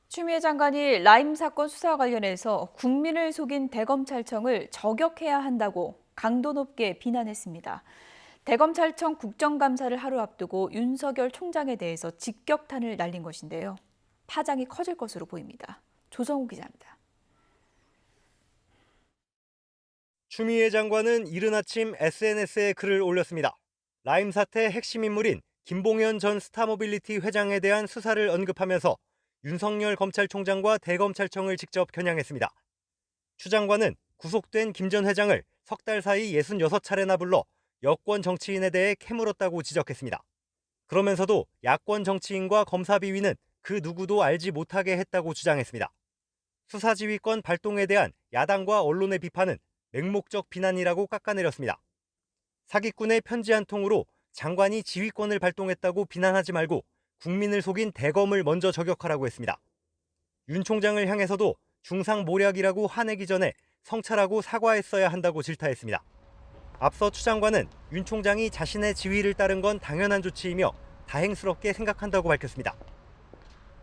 추미애 장관이 라임 사건 수사와 관련해서 국민을 속인 대검찰청을 저격해야 한다고 강도 높게 비난했습니다. 대검찰청 국정감사를 하루 앞두고 윤석열 총장에 대해서 직격탄을 날린 것인데요. 파장이 커질 것으로 보입니다. 조성우 기자입니다. 추미애 장관은 이른 아침 SNS에 글을 올렸습니다. 라임 사태 핵심 인물인 김봉현 전 스타모빌리티 회장에 대한 수사를 언급하면서 윤석열 검찰총장과 대검찰청을 직접 겨냥했습니다. 추 장관은 구속된 김 전 회장을 석 달 사이 66차례나 불러 여권 정치인에 대해 캐물었다고 지적했습니다. 그러면서도 야권 정치인과 검사 비위는 그 누구도 알지 못하게 했다고 주장했습니다. 수사지휘권 발동에 대한 야당과 언론의 비판은 맹목적 비난이라고 깎아내렸습니다. 사기꾼의 편지 한 통으로 장관이 지휘권을 발동했다고 비난하지 말고 국민을 속인 대검을 먼저 저격하라고 했습니다. 윤 총장을 향해서도 중상모략이라고 화내기 전에 성찰하고 사과했어야 한다고 질타했습니다. 앞서 추 장관은 윤 총장이 자신의 지휘를 따른 건 당연한 조치이며 다행스럽게 생각한다고 밝혔습니다.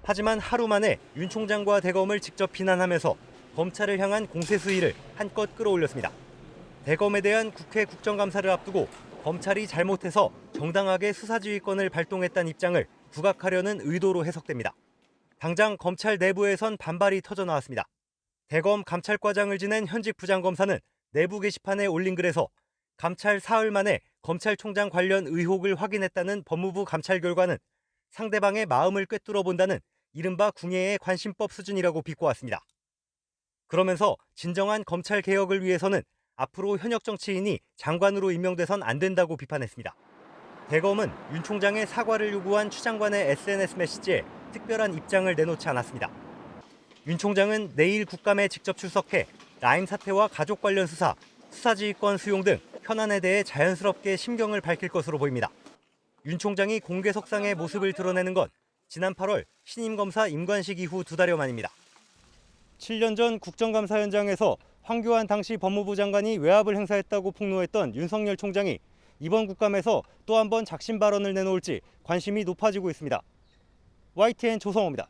하지만 하루 만에 윤 총장과 대검을 직접 비난하면서 검찰을 향한 공세 수위를 한껏 끌어올렸습니다. 대검에 대한 국회 국정감사를 앞두고 검찰이 잘못해서 정당하게 수사지휘권을 발동했다는 입장을 부각하려는 의도로 해석됩니다. 당장 검찰 내부에선 반발이 터져나왔습니다. 대검 감찰과장을 지낸 현직 부장검사는 내부 게시판에 올린 글에서 감찰 사흘 만에 검찰총장 관련 의혹을 확인했다는 법무부 감찰 결과는 상대방의 마음을 꿰뚫어 본다는 이른바 궁예의 관심법 수준이라고 비꼬았습니다. 그러면서 진정한 검찰 개혁을 위해서는 앞으로 현역 정치인이 장관으로 임명돼선 안 된다고 비판했습니다. 대검은 윤 총장의 사과를 요구한 추 장관의 SNS 메시지에 특별한 입장을 내놓지 않았습니다. 윤 총장은 내일 국감에 직접 출석해 라임 사태와 가족 관련 수사, 수사지휘권 수용 등 현안에 대해 자연스럽게 심경을 밝힐 것으로 보입니다. 윤 총장이 공개석상의 모습을 드러내는 건 지난 8월 신임 검사 임관식 이후 2달여 만입니다. 7년 전 국정감사 현장에서 황교안 당시 법무부 장관이 외압을 행사했다고 폭로했던 윤석열 총장이 이번 국감에서 또 한 번 작심 발언을 내놓을지 관심이 높아지고 있습니다. YTN 조성호입니다.